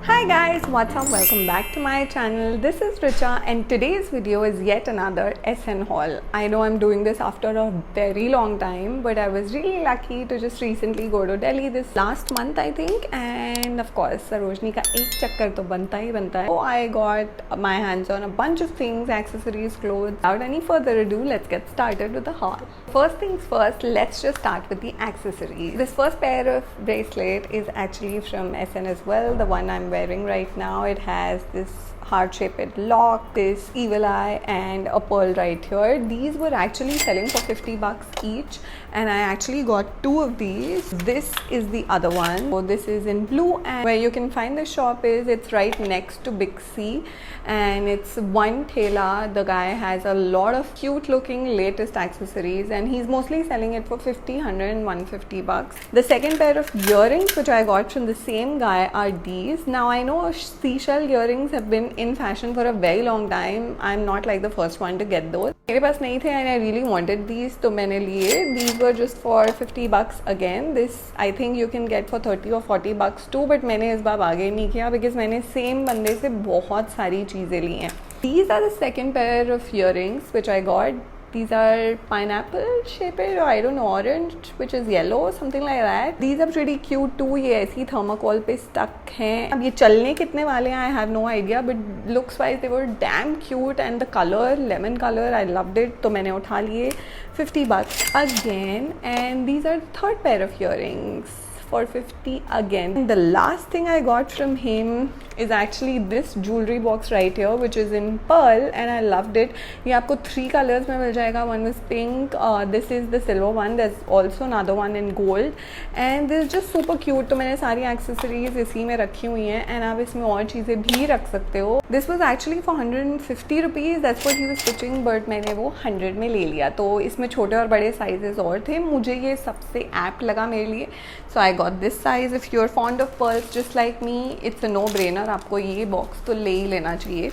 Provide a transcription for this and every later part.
Hi guys, what's up? Welcome back to my channel. This is Richa and today's video is yet another SN haul. I know I'm doing this after a very long time, but I was really lucky to just recently go to Delhi this last month I think, and of course Sarojini ka ek chakkar to banta hi banta hai. So I got my hands on a bunch of things, accessories, clothes. Without any further ado, let's get started with the haul. First things first, let's just start with the accessories. This first pair of bracelet is actually from SN as well, the one I'm wearing right now. It has this heart-shaped lock, this evil eye and a pearl right here. These were actually selling for 50 bucks each and I actually got two of these. This is the other one. So this is in blue, and where you can find the shop is it's right next to Big C and it's one thela. The guy has a lot of cute looking latest accessories and he's mostly selling it for 50, 100 and 150 bucks. The second pair of earrings which I got from the same guy are these. Now I know seashell earrings have been in fashion for a very long time. I'm not like the first one to get those. मेरे पास नहीं थे and I really wanted these, तो मैंने लिए. These were just for 50 bucks again. This I think you can get for 30 or 40 bucks too, but मैंने इस बार bargain नहीं किया because मैंने same बंदे से बहुत सारी चीज़ें ली हैं. These are the second pair of earrings which I got. These are pineapple shaped, or I don't know, orange which is yellow, something like that. These are pretty cute too. ये ऐसी thermocol पे stuck हैं. अब ये चलने कितने वाले हैं I have no idea, but looks wise they were damn cute and the color, lemon color, I loved it. तो मैंने उठा लिए 50 bucks again, and these are the third pair of earrings for 50 again. And the last thing I got from him is actually this jewelry box right here which is in pearl and I loved it. ये आपको 3 colors में मिल जाएगा. One was pink, this is the silver one, there's also another one in gold and this is just super cute. तो मैंने सारी accessories इसी में रखी हुई हैं and आप इसमें और चीज़ें भी रख सकते हो. This was actually for 150 rupees, that's what he was pitching, but मैंने वो 100 में ले लिया. तो इसमें छोटे और बड़े sizes और थे. मुझे ये सबसे apt लगा मेरे लिए. So I got this size. If you're fond of pearls just like me, it's a no-brainer. आपको ये box तो ले ही लेना चाहिए.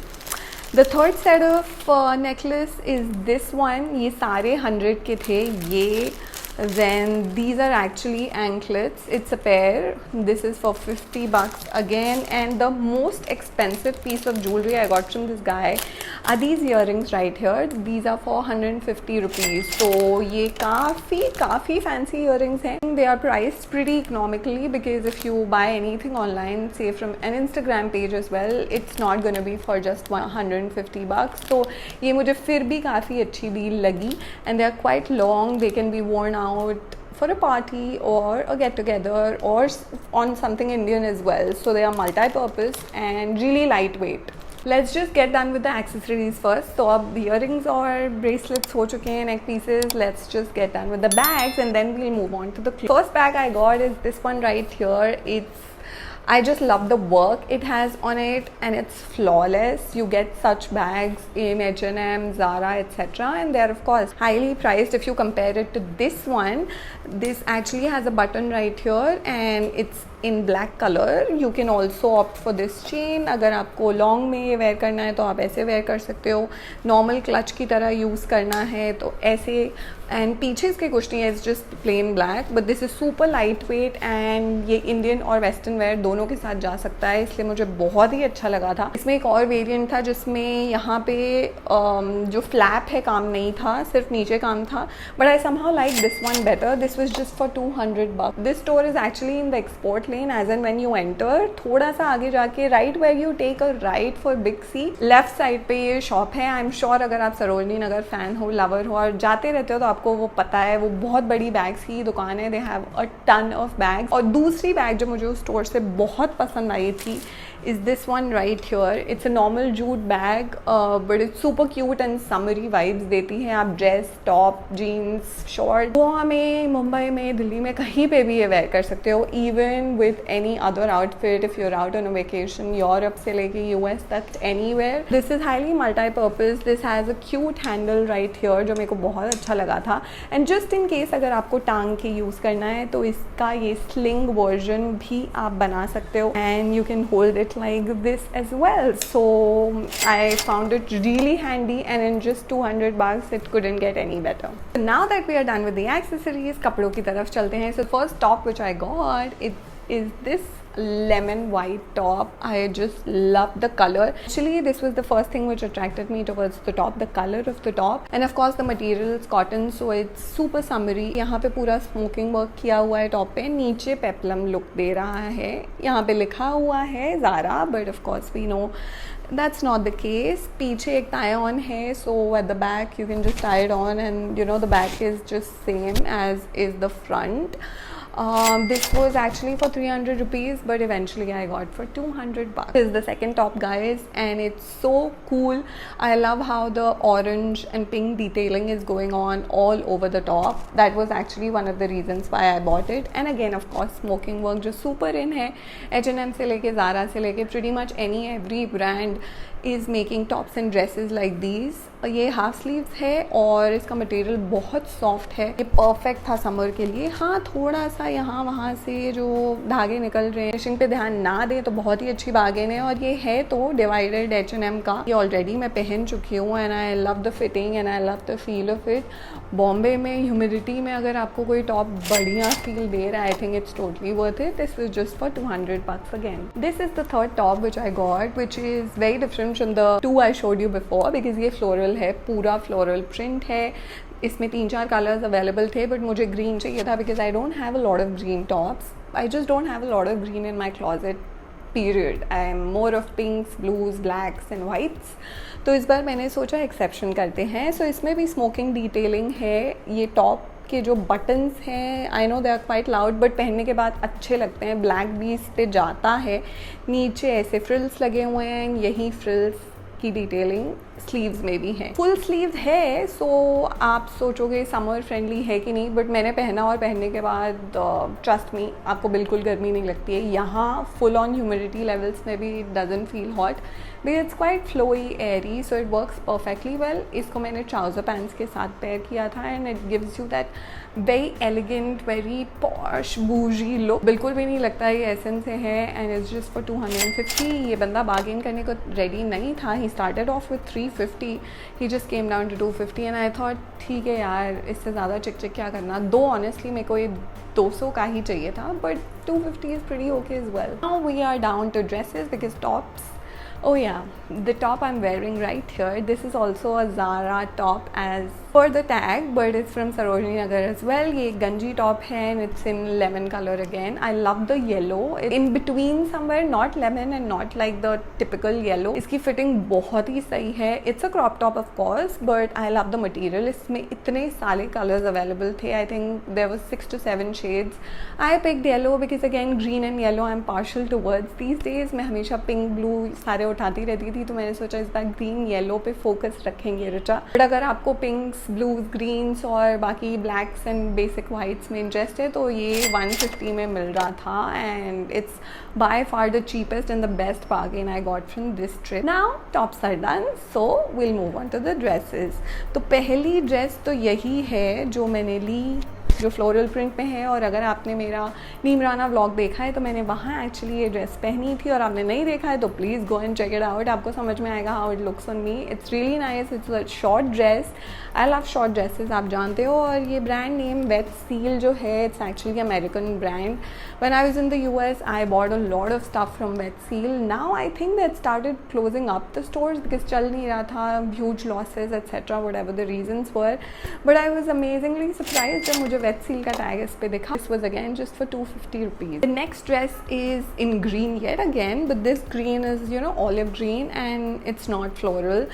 The third set of necklace is this one. ये सारे 100 के थे. ये then these are actually anklets. It's a pair. This is for 50 bucks again, and the most expensive piece of jewelry I got from this guy are these earrings right here. These are for 150 rupees. So ये काफ़ी fancy earrings हैं. They are priced pretty economically because if you buy anything online, say from an Instagram page as well, it's not gonna be for just 150 bucks. So ये मुझे फिर भी काफ़ी अच्छी deal लगी, and they are quite long. They can be worn out for a party or a get together or on something Indian as well. So they are multi-purpose and really lightweight. Let's just get done with the accessories first. So अब earrings और bracelets हो चुके हैं, neck pieces. Let's just get done with the bags and then we'll move on to the clothes. First bag I got is this one right here. I just love the work it has on it and it's flawless. You get such bags in H&M, Zara, etc. and they're of course highly priced if you compare it to this one. This actually has a button right here and it's in black color. You can also opt for this chain. अगर आपको long में ये wear करना है तो आप ऐसे wear कर सकते हो. Normal clutch की तरह use करना है तो ऐसे, and पीछे इसके कुछ नहीं है, it's just plain black, but this is super lightweight and ये Indian और Western wear दोनों के साथ जा सकता है, इसलिए मुझे बहुत ही अच्छा लगा था. इसमें एक और वेरिएंट था जिसमें यहाँ पे जो फ्लैप है काम नहीं था, सिर्फ नीचे काम था, but I somehow like this one better. This was just for 200 bucks. This store is actually in the export lane, as in when you enter, थोड़ा सा आगे जाके right where you take a right for Big C, left side पे ये shop है. I'm sure अगर आप Sarojini Nagar fan हो, लवर हो और जाते रहते हो तो आपको वो पता है. वो बहुत बड़ी बैग्स की दुकान है. They have a ton of bags. और दूसरी बैग जो मुझे उस स्टोर से बहुत पसंद आई थी is this one right here. It's a normal jute bag, but it's super cute and summery vibes देती है. आप dress, top, jeans, short, Goa में, मुंबई में, दिल्ली में कहीं पे भी ये वेयर कर सकते हो. even with any other outfit if you're out on a vacation, Europe से लेके US तक, anywhere. This is highly multi-purpose. This has a cute handle right here जो मेरे को बहुत अच्छा लगा था. and just in case अगर आपको टांग के यूज़ करना है तो इसका ये sling version भी आप बना सकते हो and you can hold it like this as well. So I found it really handy and in just 200 bucks it couldn't get any better. So now that we are done with the accessories, कपड़ों की तरफ चलते हैं. So first top which I got, it is this lemon white top. I just love the color. Actually, this was the first thing which attracted me towards the top, the color of the top, and of course the material is cotton, so it's super summery. यहाँ पे पूरा smoking work किया हुआ है top पे, नीचे peplum look दे रहा है. यहाँ पे लिखा हुआ है Zara, but of course we know that's not the case. पीछे एक tie on है, so at the back you can just tie it on, and you know the back is just same as is the front. This was actually for 300 rupees, but eventually I got for 200 bucks. This is the second top, guys, and it's so cool. I love how the orange and pink detailing is going on all over the top. That was actually one of the reasons why I bought it. And again, of course, smoking work जो super in है. H&M से लेके Zara से लेके pretty much every brand is making tops and dresses like these. ये half sleeves है और इसका मटेरियल बहुत सॉफ्ट है. ये परफेक्ट था समर के लिए. हाँ, थोड़ा सा यहाँ वहाँ से जो धागे निकल रहे हैं, फिनिशिंग पे ध्यान ना दे तो बहुत ही अच्छी बार्गेन है. और ये है तो डिवाइडेड H&M का. ये ऑलरेडी मैं पहन चुकी हूँ and I love the fitting and I love the feel of it. Bombay में ह्यूमिडिटी में अगर आपको कोई टॉप बढ़िया फील दे रहा है, I think it's totally worth it. This is just for 200 bucks again. This is the third top which I got, which is very different from the two I showed you before, because ये floral है, पूरा floral print है. इसमें 3-4 colours available थे, but मुझे green चाहिए था because I don't have a lot of green tops. I just don't have a lot of green in my closet period. I am more of pinks, blues, blacks and whites. तो इस बार मैंने सोचा exception करते हैं. सो इसमें भी smoking detailing है. ये टॉप के जो बटन्स हैं, I know they are quite loud, but पहनने के बाद अच्छे लगते हैं. ब्लैक बीस पे जाता है. नीचे ऐसे फ्रिल्स लगे हुए हैं, यही फ्रिल्स की डिटेलिंग स्लीव्स में भी है. फुल स्लीव्स है, सो आप सोचोगे समर फ्रेंडली है कि नहीं, बट मैंने पहना और पहनने के बाद ट्रस्ट मी, आपको बिल्कुल गर्मी नहीं लगती है. यहाँ फुल ऑन ह्यूमिडिटी लेवल्स में भी it doesn't feel hot, but it's quite flowy, airy, so it works perfectly well. इसको मैंने ट्राउज़र पैंट्स के साथ पेयर किया था and it gives you that very elegant, very posh, boujee look. बिल्कुल भी नहीं लगता ये एसेंस से है एंड इट्स जस्ट फॉर 250. ये बंदा बार्गेन करने को रेडी नहीं था. He started off with 350, he just came down to 250 and I thought ठीक है यार, इससे ज़्यादा चिक चिक क्या करना. दो ऑनेस्टली मेरे को ये 200 का ही चाहिए था, but 250 is pretty okay as well. Now we are down to dresses because tops. Oh yeah, the top I'm wearing right here, this is also a Zara top as per the tag, but it's from Sarojini Nagar as well. ये गंजी top है and it's in lemon color again. I love the yellow. It's in between somewhere, not lemon and not like the typical yellow. इसकी fitting बहुत ही सही है. It's a crop top of course, but I love the material. इसमें इतने सारे colors available थे. I think there was 6 to 7 shades. I picked yellow because again green and yellow I'm partial towards. These days मैं हमेशा pink, blue सारे उठाती रहती थी, तो मैंने सोचा इस बार ग्रीन येलो पे फोकस रखेंगे रिचा. बट अगर आपको पिंक्स, ब्लूज, ग्रीन्स और बाकी ब्लैक्स एंड बेसिक वाइट्स में इंटरेस्ट है तो ये 150 में मिल रहा था and it's by far the cheapest and the best bargain I got from this trip. Now tops are done, so will move on to the dresses. तो पहली ड्रेस तो यही है जो मैंने ली, जो फ्लोरल प्रिंट में है. और अगर आपने मेरा नीमराना व्लॉग देखा है तो मैंने वहाँ एक्चुअली ये ड्रेस पहनी थी, और आपने नहीं देखा है तो please go and check it out. आपको समझ में आएगा how it looks on me. It's really nice. It's a short dress. I love short dresses, आप जानते हो. और ये ब्रांड नेम वेट सील जो है, it's actually American brand. When I was in the US I bought a lot of stuff from Wet Seal. Now I think that started closing up the stores because चल नहीं रहा था, huge losses etcetera, whatever the reasons were. But I was amazingly surprised जब मुझे wait seal का tag इस पे दिखा. This was again just for 250 rupees. The next dress is in green yet again, but this green is, you know, olive green and it's not floral.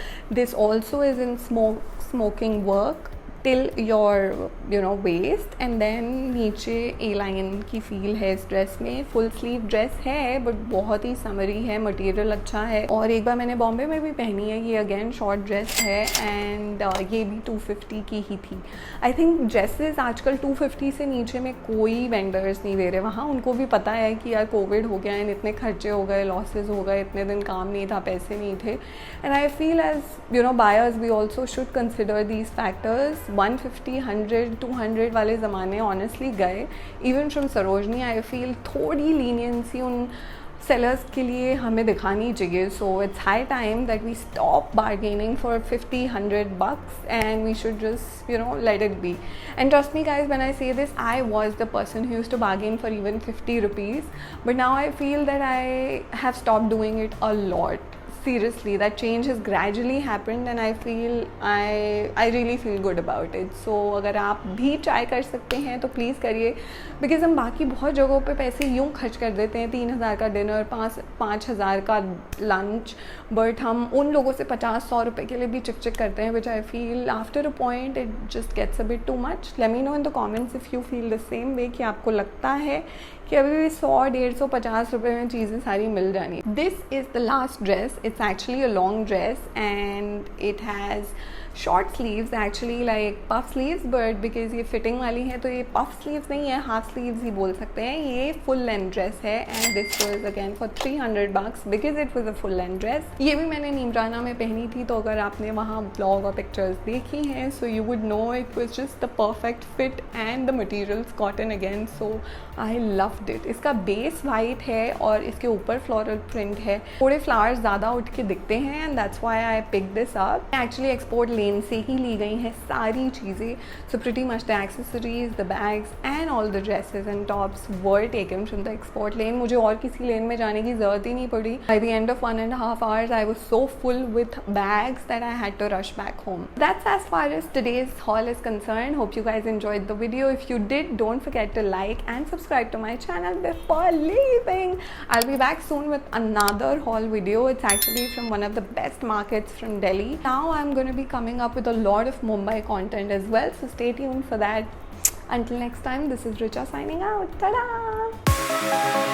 This also is in smoking work till your, you know, waist, and then नीचे A line की feel है इस dress में. Full sleeve dress है but बहुत ही summary है, material अच्छा है. और एक बार मैंने बॉम्बे में भी पहनी है. ये अगेन शॉर्ट ड्रेस है एंड ये भी 250 की ही थी. आई थिंक ड्रेसेस आजकल 250 से नीचे में कोई वेंडर्स नहीं दे रहे वहाँ. उनको भी पता है कि यार कोविड हो गया एंड इतने खर्चे हो गए, लॉसेज हो गए, इतने दिन काम नहीं था, पैसे नहीं थे. And I feel as you know buyers we also should consider these factors. 150, 100, 200 वाले ज़माने ऑनेस्टली गए. Even from Sarojini I feel थोड़ी लीनियंसी उन सेलर्स के लिए हमें दिखानी चाहिए. So it's high time that we stop bargaining for 50-100 bucks and we should just, you know, let it be. And trust me guys, when I say this, I was the person who used to bargain for even 50 rupees, but now I feel that I have stopped doing it a lot. Seriously, that change has gradually happened and I feel I really feel good about it. So अगर आप भी try कर सकते हैं तो please करिए, because हम बाकी बहुत जगहों पे पैसे यूँ खर्च कर देते हैं, 3,000 का डिनर, 5,000 का लंच, बट हम उन लोगों से 50-100 रुपये के लिए भी चिक करते हैं, which I feel after a point it just gets a bit too much. Let me know in the comments if you feel the same way, कि आपको लगता है कि अभी भी 100-150 50 रुपये में चीज़ें सारी मिल जानी. This is the last dress. It's actually a long dress and it has short sleeves, actually like puff sleeves, but because ये फिटिंग वाली है तो ये पफ स्लीव्स नहीं है, हाफ स्लीव्स ही बोल सकते हैं. ये फुल लेंथ ड्रेस है and this was again for 300 bucks because it was a full length dress. ये भी मैंने नीमराना में पहनी थी, तो अगर आपने वहाँ ब्लॉग और पिक्चर्स देखी हैं so you would know it was just the perfect fit and the materials cotton again, so I loved it. इसका बेस वाइट है और इसके ऊपर फ्लोरल प्रिंट है, थोड़े फ्लावर्स ज़्यादा उठ के दिखते हैं and that's why I pick this up. Actually export lane से ही ली गई हैं सारी चीज़ें. So pretty much the accessories, the bags and all the dresses and tops were taken from the export lane. मुझे और किसी लेन में जाने की ज़रूरत ही नहीं पड़ी. By the end of 1.5 hours I was so full with bags that I had to rush back home. That's as far as today's haul is concerned. Hope you guys enjoyed the video. If you did, don't forget to like and subscribe to my channel before leaving. I'll be back soon with another haul video. It's actually from one of the best markets from Delhi. Now I'm going to be coming up with a lot of Mumbai content as well, so stay tuned for that. Until next time, this is Richa signing out. Ta-da!